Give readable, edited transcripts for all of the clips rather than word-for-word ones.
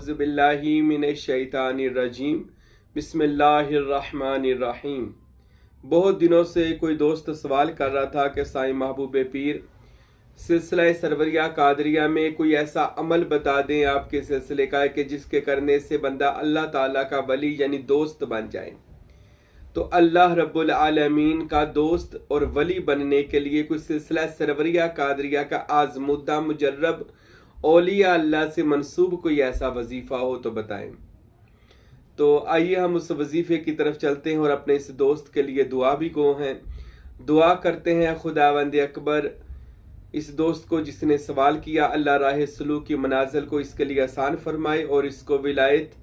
اعوذ باللہ من الشیطان الرجیم بسم اللہ الرحمن الرحیم۔ بہت دنوں سے کوئی دوست سوال کر رہا تھا کہ سائیں محبوب پیر سلسلہ سروریہ قادریہ میں کوئی ایسا عمل بتا دیں آپ کے سلسلے کا کہ جس کے کرنے سے بندہ اللہ تعالیٰ کا ولی یعنی دوست بن جائے۔ تو اللہ رب العالمین کا دوست اور ولی بننے کے لیے کوئی سلسلہ سروریہ قادریہ کا آزمودہ مجرب اولیاء اللہ سے منسوب کوئی ایسا وظیفہ ہو تو بتائیں۔ تو آئیے ہم اس وظیفے کی طرف چلتے ہیں اور اپنے اس دوست کے لیے دعا بھی گو ہیں، دعا کرتے ہیں خداوند اکبر اس دوست کو جس نے سوال کیا، اللہ راہ سلوک کی منازل کو اس کے لیے آسان فرمائے اور اس کو ولایت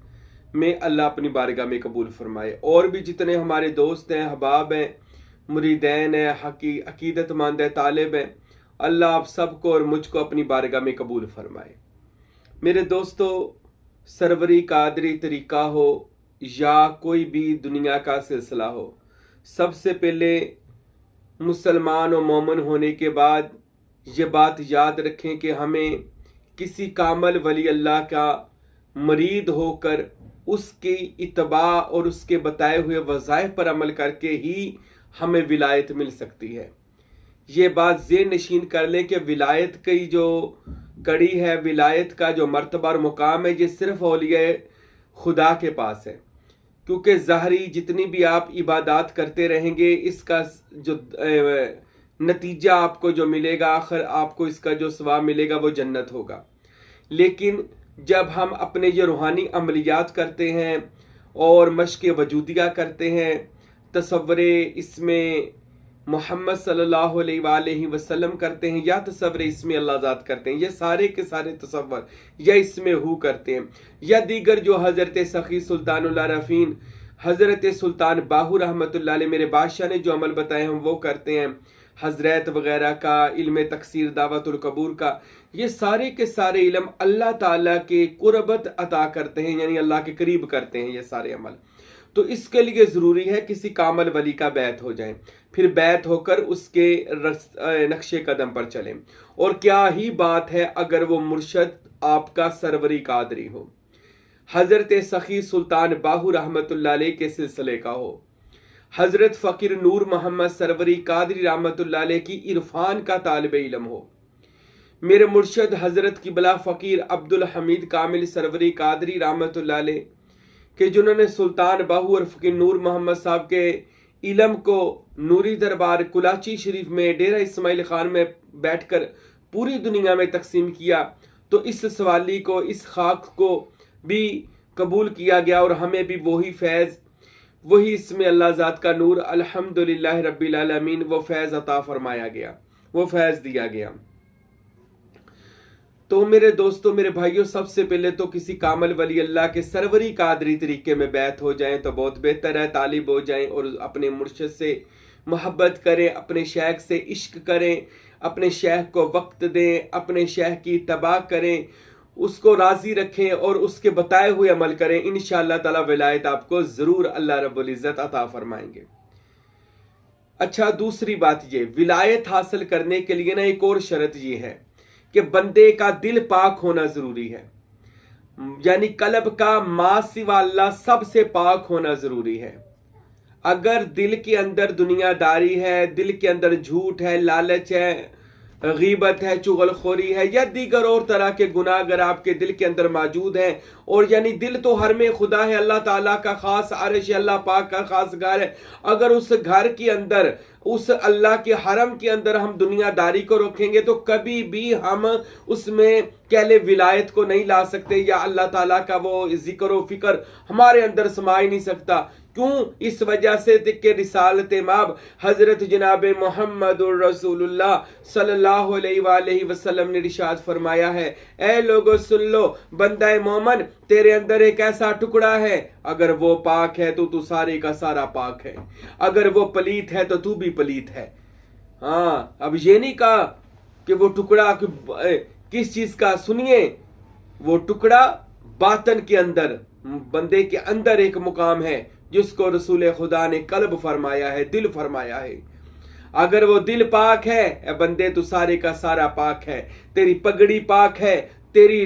میں اللہ اپنی بارگاہ میں قبول فرمائے۔ اور بھی جتنے ہمارے دوست ہیں، احباب ہیں، مریدین ہیں، عقیدت مند ہیں، طالب ہیں، اللہ آپ سب کو اور مجھ کو اپنی بارگاہ میں قبول فرمائے۔ میرے دوستو، سروری قادری طریقہ ہو یا کوئی بھی دنیا کا سلسلہ ہو، سب سے پہلے مسلمان و مومن ہونے کے بعد یہ بات یاد رکھیں کہ ہمیں کسی کامل ولی اللہ کا مرید ہو کر اس کی اتباع اور اس کے بتائے ہوئے وظائف پر عمل کر کے ہی ہمیں ولایت مل سکتی ہے۔ یہ بات ذہن نشین کر لیں کہ ولایت کی جو کڑی ہے، ولایت کا جو مرتبہ اور مقام ہے، یہ صرف اولیاء خدا کے پاس ہے، کیونکہ ظاہری جتنی بھی آپ عبادات کرتے رہیں گے اس کا جو نتیجہ آپ کو جو ملے گا، آخر آپ کو اس کا جو ثواب ملے گا وہ جنت ہوگا۔ لیکن جب ہم اپنے یہ روحانی عملیات کرتے ہیں اور مشق وجودیہ کرتے ہیں، تصور اس میں محمد صلی اللہ علیہ وآلہ وسلم کرتے ہیں یا تصور اس میں اللہ ذات کرتے ہیں، یہ سارے کے سارے تصور یا اس میں ہو کرتے ہیں، یا دیگر جو حضرت سخی سلطان اللہ رفین، حضرت سلطان باہو رحمۃ اللہ علیہ میرے بادشاہ نے جو عمل بتائے ہم وہ کرتے ہیں، حضرت وغیرہ کا علم تکثیر دعوت القبور کا، یہ سارے کے سارے علم اللہ تعالیٰ کے قربت عطا کرتے ہیں، یعنی اللہ کے قریب کرتے ہیں یہ سارے عمل۔ تو اس کے لیے ضروری ہے کسی کامل ولی کا بیعت ہو جائیں، پھر بیعت ہو کر اس کے نقش قدم پر چلیں۔ اور کیا ہی بات ہے اگر وہ مرشد آپ کا سروری قادری ہو، حضرت سخی سلطان باہو رحمۃ اللہ علیہ کے سلسلے کا ہو، حضرت فقیر نور محمد سروری قادری رحمۃ اللہ علیہ کی عرفان کا طالب علم ہو، میرے مرشد حضرت قبلہ فقیر عبدالحمید کامل سروری قادری رحمۃ اللہ علیہ کہ جنہوں نے سلطان باہو اور فقیر نور محمد صاحب کے علم کو نوری دربار کلاچی شریف میں ڈیرہ اسماعیل خان میں بیٹھ کر پوری دنیا میں تقسیم کیا، تو اس سوالی کو، اس خاک کو بھی قبول کیا گیا اور ہمیں بھی وہی فیض، وہی اس میں اللہ ذات کا نور، الحمدللہ رب العالمین، وہ فیض عطا فرمایا گیا، وہ فیض دیا گیا۔ تو میرے دوستوں، میرے بھائیوں، سب سے پہلے تو کسی کامل ولی اللہ کے سروری قادری طریقے میں بیعت ہو جائیں تو بہت بہتر ہے، طالب ہو جائیں اور اپنے مرشد سے محبت کریں، اپنے شیخ سے عشق کریں، اپنے شیخ کو وقت دیں، اپنے شیخ کی اتباع کریں، اس کو راضی رکھیں اور اس کے بتائے ہوئے عمل کریں، انشاءاللہ تعالی ولایت آپ کو ضرور اللہ رب العزت عطا فرمائیں گے۔ اچھا، دوسری بات یہ، ولایت حاصل کرنے کے لیے نا ایک اور شرط یہ ہے کہ بندے کا دل پاک ہونا ضروری ہے، یعنی قلب کا ما سوا اللہ سب سے پاک ہونا ضروری ہے۔ اگر دل کے اندر دنیا داری ہے، دل کے اندر جھوٹ ہے، لالچ ہے، غیبت ہے، چغل خوری ہے یا دیگر اور طرح کے گناہ اگر آپ کے دل کے اندر موجود ہیں، اور یعنی دل تو حرم خدا ہے، اللہ تعالیٰ کا خاص عرش ہے، اللہ پاک کا خاص گھر ہے، اگر اس گھر کے اندر، اس اللہ کے حرم کے اندر ہم دنیا داری کو رکھیں گے تو کبھی بھی ہم اس میں کہلے ولایت کو نہیں لا سکتے، یا اللہ تعالیٰ کا وہ ذکر و فکر ہمارے اندر سما ہی نہیں سکتا۔ کیوں؟ اس وجہ سے کہ رسالت مآب حضرت جناب محمد الرسول اللہ صلی اللہ علیہ وآلہ وسلم نے ارشاد فرمایا ہے، اے لوگو سن لو، بندہ مومن تیرے اندر ایک ایسا ٹکڑا ہے، اگر وہ پاک ہے تو سارے کا سارا پاک ہے، اگر وہ پلیت ہے تو بھی پلیت ہے۔ ہاں، اب یہ نہیں کہا کہ وہ ٹکڑا کس چیز کا، سنیے، وہ ٹکڑا باطن کے اندر، بندے کے اندر ایک مقام ہے جس کو رسول خدا نے قلب فرمایا ہے، دل فرمایا ہے۔ اگر وہ دل پاک ہے، اے بندے تو سارے کا سارا پاک ہے، تیری پگڑی پاک ہے، تیری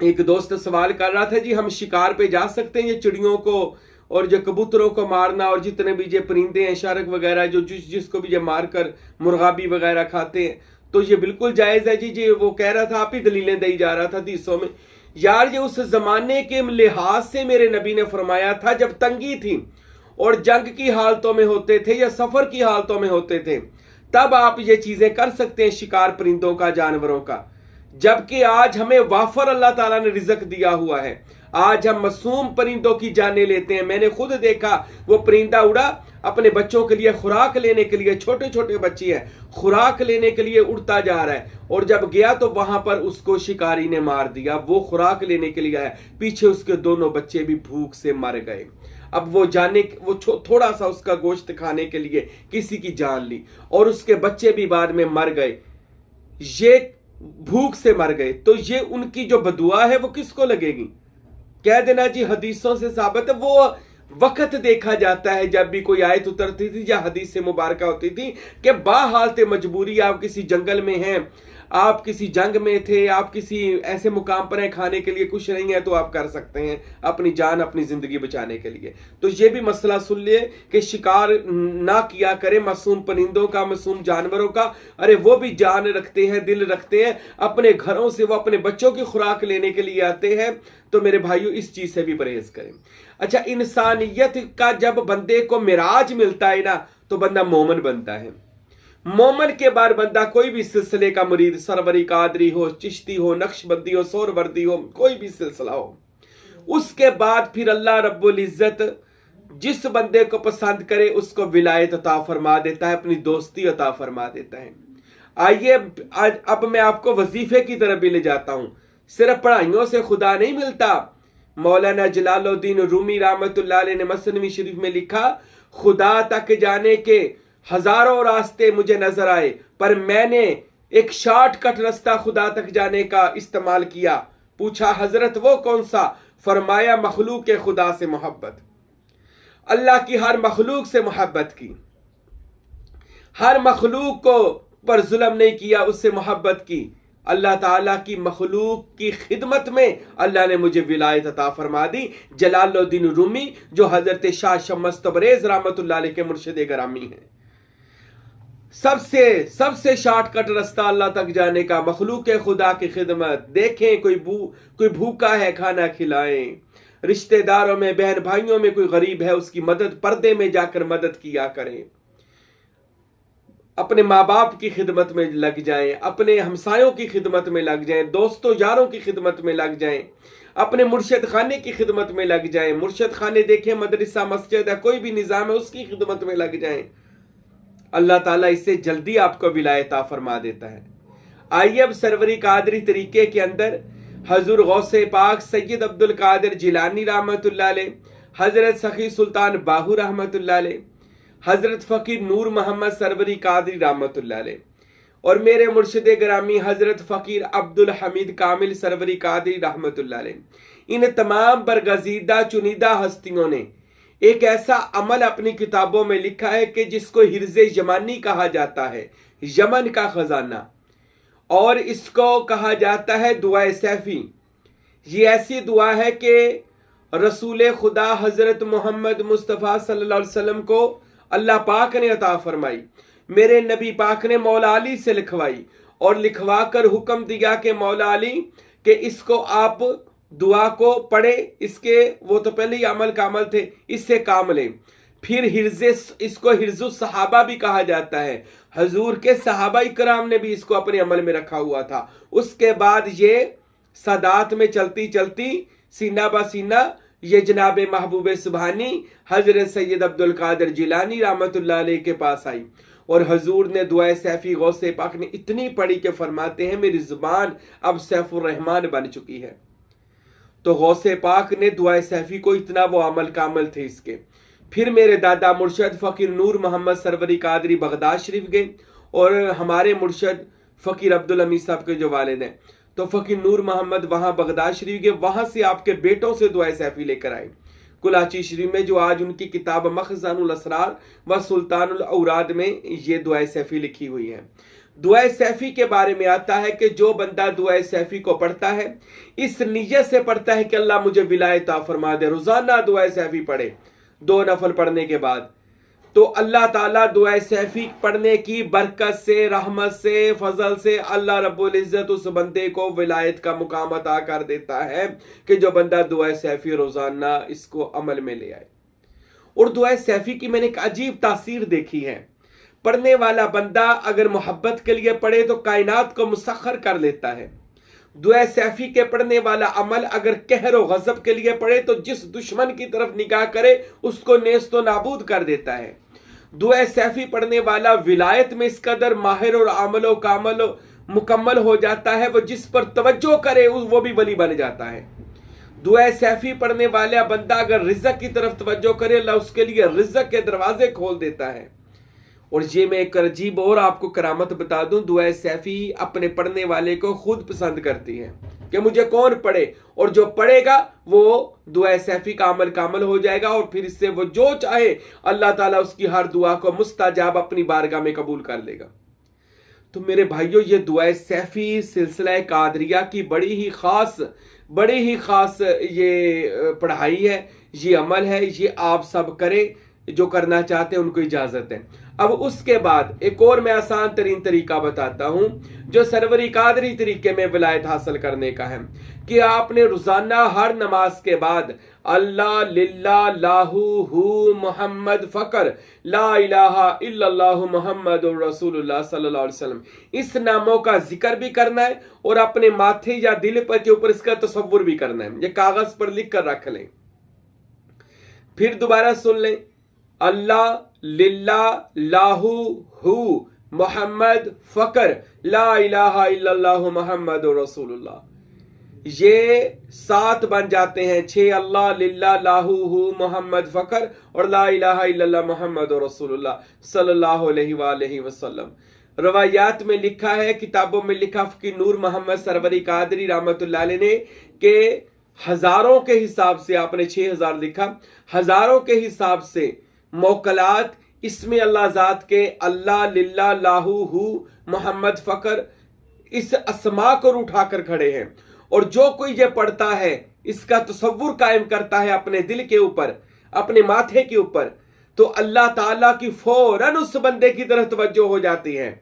ایک دوست سوال کر رہا تھا جی ہم شکار پہ جا سکتے ہیں یہ چڑیوں کو اور جو کبوتروں کو مارنا اور جتنے بھی یہ پرندے ہیں شارک وغیرہ جو جس کو بھی یہ مار کر مرغابی وغیرہ کھاتے ہیں تو یہ بالکل جائز ہے جی وہ کہہ رہا تھا آپ ہی دلیلیں دے جا رہا تھا حدیثوں میں یار یہ اس زمانے کے لحاظ سے میرے نبی نے فرمایا تھا جب تنگی تھی اور جنگ کی حالتوں میں ہوتے تھے یا سفر کی حالتوں میں ہوتے تھے تب آپ یہ چیزیں کر سکتے ہیں شکار پرندوں کا جانوروں کا جبکہ آج ہمیں وافر اللہ تعالیٰ نے رزق دیا ہوا ہے آج ہم معصوم پرندوں کی جانیں لیتے ہیں میں نے خود دیکھا وہ پرندہ اڑا اپنے بچوں کے لیے خوراک لینے کے لیے چھوٹے چھوٹے بچے ہیں خوراک لینے کے لیے اڑتا جا رہا ہے اور جب گیا تو وہاں پر اس کو شکاری نے مار دیا وہ خوراک لینے کے لیے آیا پیچھے اس کے دونوں بچے بھی بھوک سے مر گئے اب وہ تھوڑا سا اس کا گوشت کھانے کے لیے کسی کی جان لی اور اس کے بچے بھی بعد میں مر گئے یہ بھوک سے مر گئے تو یہ ان کی جو بدعا ہے وہ کس کو لگے گی کہہ دینا جی حدیثوں سے ثابت ہے وہ وقت دیکھا جاتا ہے جب بھی کوئی آیت اترتی تھی یا حدیث مبارکہ ہوتی تھی کہ باحالت مجبوری آپ کسی جنگل میں ہیں آپ کسی جنگ میں تھے آپ کسی ایسے مقام پر ہیں کھانے کے لیے کچھ نہیں ہے تو آپ کر سکتے ہیں اپنی جان اپنی زندگی بچانے کے لیے تو یہ بھی مسئلہ سن لیے کہ شکار نہ کیا کرے معصوم پرندوں کا معصوم جانوروں کا ارے وہ بھی جان رکھتے ہیں دل رکھتے ہیں اپنے گھروں سے وہ اپنے بچوں کی خوراک لینے کے لیے آتے ہیں تو میرے بھائیو اس چیز سے بھی پرہیز کریں اچھا انسانیت کا جب بندے کو معراج ملتا ہے نا تو بندہ مومن بنتا ہے مومن کے بعد بندہ کوئی بھی سلسلے کا مرید سروری قادری ہو چشتی ہو نقش بندی ہو سہروردی ہو کوئی بھی سلسلہ ہو اس کے بعد پھر اللہ رب العزت جس بندے کو پسند کرے اس کو ولایت عطا فرما دیتا ہے اپنی دوستی عطا فرما دیتا ہے آئیے اب میں آپ کو وظیفے کی طرف بھی لے جاتا ہوں صرف پڑھائیوں سے خدا نہیں ملتا مولانا جلال الدین رومی رحمت اللہ علیہ نے مثنوی شریف میں لکھا خدا تک جانے کے ہزاروں راستے مجھے نظر آئے پر میں نے ایک شارٹ کٹ راستہ خدا تک جانے کا استعمال کیا پوچھا حضرت وہ کون سا فرمایا مخلوق کے خدا سے محبت اللہ کی ہر مخلوق سے محبت کی ہر مخلوق کو پر ظلم نہیں کیا اس سے محبت کی اللہ تعالیٰ کی مخلوق کی خدمت میں اللہ نے مجھے ولایت عطا فرما دی جلال الدین رومی جو حضرت شاہ شمس تبریز رحمت اللہ علیہ کے مرشد گرامی ہیں سب سے شارٹ کٹ راستہ اللہ تک جانے کا مخلوق خدا کی خدمت دیکھیں کوئی بھوکا ہے کھانا کھلائیں رشتہ داروں میں بہن بھائیوں میں کوئی غریب ہے اس کی مدد پردے میں جا کر مدد کیا کریں اپنے ماں باپ کی خدمت میں لگ جائیں اپنے ہمسایوں کی خدمت میں لگ جائیں دوستوں یاروں کی خدمت میں لگ جائیں اپنے مرشد خانے کی خدمت میں لگ جائیں مرشد خانے دیکھیں مدرسہ مسجد ہے کوئی بھی نظام ہے اس کی خدمت میں لگ جائیں اللہ تعالیٰ اس سے جلدی آپ کو ولایت عطا فرما دیتا ہے آئیے اب سروری قادری طریقے کے اندر حضور غوث پاک سید عبد القادر جیلانی رحمت اللہ علیہ حضرت سخی سلطان باہو رحمت اللہ علیہ حضرت فقیر نور محمد سروری قادری رحمت اللہ علیہ اور میرے مرشد گرامی حضرت فقیر عبد الحمید کامل سروری قادری رحمت اللہ علیہ ان تمام برگزیدہ چنیدہ ہستیوں نے ایک ایسا عمل اپنی کتابوں میں لکھا ہے کہ جس کو حرز یمانی کہا جاتا ہے یمن کا خزانہ اور اس کو کہا جاتا ہے دعائے سیفی یہ ایسی دعا ہے کہ رسول خدا حضرت محمد مصطفیٰ صلی اللہ علیہ وسلم کو اللہ پاک نے عطا فرمائی میرے نبی پاک نے مولا علی سے لکھوائی اور لکھوا کر حکم دیا کہ مولا علی کہ اس کو آپ دعا کو پڑھے اس کے وہ تو پہلے ہی عمل کا عمل تھے اس سے کام لیں پھر اس کو حرز الصحابہ بھی کہا جاتا ہے حضور کے صحابہ کرام نے بھی اس کو اپنے عمل میں رکھا ہوا تھا اس کے بعد یہ سادات میں چلتی چلتی سینہ با سینہ یہ جناب محبوب سبحانی حضرت سید عبد القادر جیلانی رحمت اللہ علیہ کے پاس آئی اور حضور نے دعائے سیفی غوث پاک نے اتنی پڑھی کہ فرماتے ہیں میری زبان اب سیف الرحمان بن چکی ہے تو غوث پاک نے دعائے سیفی کو اتنا وہ عمل کامل تھے اس کے پھر میرے دادا مرشد فقیر نور محمد سروری قادری بغداد شریف گئے اور ہمارے مرشد فقیر عبدالحمید صاحب کے جو والد ہیں تو فقیر نور محمد وہاں بغداد شریف گئے وہاں سے آپ کے بیٹوں سے دعائے سیفی لے کر آئے کلاچی شریف میں جو آج ان کی کتاب مخزن الاسرار و سلطان الاوراد میں یہ دعائے سیفی لکھی ہوئی ہے دعائے سیفی کے بارے میں آتا ہے کہ جو بندہ دعائے سیفی کو پڑھتا ہے اس نیت سے پڑھتا ہے کہ اللہ مجھے ولایت عطا فرما دے، روزانہ دعائے سیفی پڑھے 2 نفل پڑھنے کے بعد، تو اللہ تعالیٰ دعائے سیفی پڑھنے کی برکت سے، رحمت سے، فضل سے اللہ رب العزت اس بندے کو ولایت کا مقام عطا کر دیتا ہے کہ جو بندہ دعائے سیفی روزانہ اس کو عمل میں لے آئے۔ اور دعائے سیفی کی میں نے ایک عجیب تاثیر دیکھی ہے، پڑھنے والا بندہ اگر محبت کے لیے پڑھے تو کائنات کو مسخر کر لیتا ہے، دعائے سیفی کے پڑھنے والا عمل اگر قہر و غضب کے لیے پڑھے تو جس دشمن کی طرف نگاہ کرے اس کو نیست و نابود کر دیتا ہے، دعائے سیفی پڑھنے والا ولایت میں اس قدر ماہر اور عامل و کامل و مکمل ہو جاتا ہے، وہ جس پر توجہ کرے وہ بھی ولی بن جاتا ہے۔ دعائے سیفی پڑھنے والا بندہ اگر رزق کی طرف توجہ کرے اللہ اس کے لیے رزق کے دروازے کھول دیتا ہے۔ اور یہ میں ایک عجیب اور آپ کو کرامت بتا دوں، دعائے سیفی اپنے پڑھنے والے کو خود پسند کرتی ہے کہ مجھے کون پڑھے، اور جو پڑھے گا وہ دعائے سیفی کا عمل ہو جائے گا، اور پھر اس سے وہ جو چاہے اللہ تعالیٰ اس کی ہر دعا کو مستجاب اپنی بارگاہ میں قبول کر لے گا۔ تو میرے بھائیو، یہ دعائے سیفی سلسلہ قادریہ کی بڑی ہی خاص یہ پڑھائی ہے، یہ عمل ہے، یہ آپ سب کریں، جو کرنا چاہتے ہیں ان کو اجازت ہے۔ اب اس کے بعد ایک اور میں آسان ترین طریقہ بتاتا ہوں جو سروری قادری طریقے میں ولایت حاصل کرنے کا ہے، کہ آپ نے روزانہ ہر نماز کے بعد اللہ للہ لاہو ہو محمد فقر لا الہ الا اللہ محمد رسول اللہ صلی اللہ علیہ وسلم اس ناموں کا ذکر بھی کرنا ہے، اور اپنے ماتھے یا دل پر کے اوپر اس کا تصور بھی کرنا ہے، یہ کاغذ پر لکھ کر رکھ لیں۔ پھر دوبارہ سن لیں، اللہ للہ لاہو ہو محمد فقر لا الہ الا اللہ محمد رسول اللہ، یہ 7 بن جاتے ہیں، 6 اللہ للہ لاہو ہو محمد فقر اور لا الہ الا اللہ محمد رسول اللہ صلی اللہ علیہ وآلہ وسلم۔ روایات میں لکھا ہے، کتابوں میں لکھا، فقیر نور محمد سروری قادری رحمت اللہ علیہ نے، کہ ہزاروں کے حساب سے، آپ نے 6000 لکھا، ہزاروں کے حساب سے موکلات اسم اللہ ذات کے اللہ للہ لاہو ہو محمد فقر اس اسما کو اٹھا کر کھڑے ہیں، اور جو کوئی یہ پڑھتا ہے اس کا تصور قائم کرتا ہے اپنے دل کے اوپر، اپنے ماتھے کے اوپر، تو اللہ تعالیٰ کی فوراً اس بندے کی طرف توجہ ہو جاتی ہے،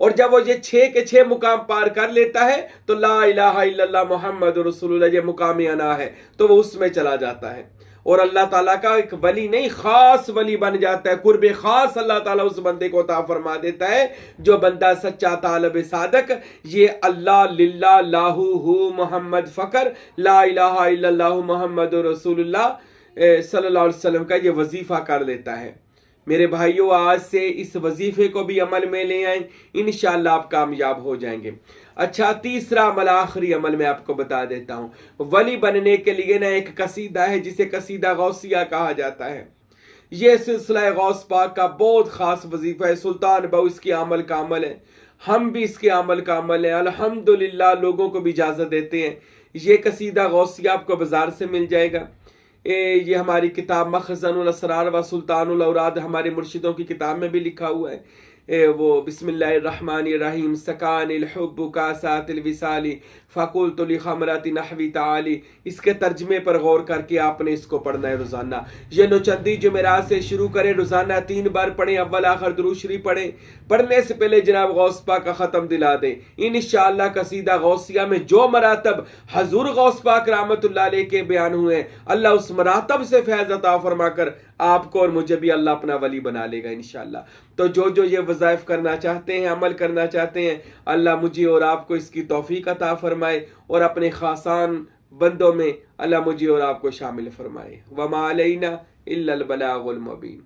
اور جب وہ یہ 6 کے 6 مقام پار کر لیتا ہے تو لا الہ الا اللہ محمد رسول اللہ یہ مقام انا ہے، تو وہ اس میں چلا جاتا ہے، اور اللہ تعالیٰ کا ایک ولی نہیں، خاص ولی بن جاتا ہے، قرب خاص اللہ تعالیٰ اس بندے کو عطا فرما دیتا ہے۔ جو بندہ سچا طالب صادق یہ اللہ للہ لاہو ہو محمد فقر لا الہ الا اللہ محمد رسول اللہ صلی اللہ علیہ وسلم کا یہ وظیفہ کر لیتا ہے۔ میرے بھائیوں، آج سے اس وظیفے کو بھی عمل میں لے آئیں، انشاءاللہ آپ کامیاب ہو جائیں گے۔ اچھا، تیسرا عمل، آخری عمل میں آپ کو بتا دیتا ہوں۔ ولی بننے کے لیے نا ایک قصیدہ ہے جسے قصیدہ غوثیہ کہا جاتا ہے، یہ سلسلہ غوث پاک کا بہت خاص وظیفہ ہے، سلطان بہو اس کے عمل کا عمل ہے، ہم بھی اس کے عمل کا عمل ہے، الحمدللہ لوگوں کو بھی اجازت دیتے ہیں۔ یہ قصیدہ غوثیہ آپ کو بازار سے مل جائے گا، یہ ہماری کتاب مخزن الاسرار و سلطان الاوراد ہمارے مرشدوں کی کتاب میں بھی لکھا ہوا ہے، وہ بسم اللہ الرحمن الرحیم سکان الحب کاسات الوصالی فقلت لخمرات نحوی تعالی، اس کے ترجمے پر غور کر کے آپ نے اس کو پڑھنا ہے روزانہ۔ یہ نوچندی جمعرات سے شروع کریں، روزانہ 3 بار پڑھیں، اول آخر درود شریف پڑھیں، پڑھنے سے پہلے جناب غوث پاک کا ختم دلا دیں۔ انشاءاللہ قصیدہ غوثیہ میں جو مراتب حضور غوث پاک رحمت اللہ علیہ کے بیان ہوئے ہیں، اللہ اس مراتب سے فیض عطا فرما کر آپ کو اور مجھے بھی اللہ اپنا ولی بنا لے گا انشاءاللہ۔ تو جو یہ وظائف کرنا چاہتے ہیں، عمل کرنا چاہتے ہیں، اللہ مجھے اور آپ کو اس کی توفیق عطا فرمائے، اور اپنے خاصان بندوں میں اللہ مجھے اور آپ کو شامل فرمائے۔ وما علینا الا البلاغ المبین۔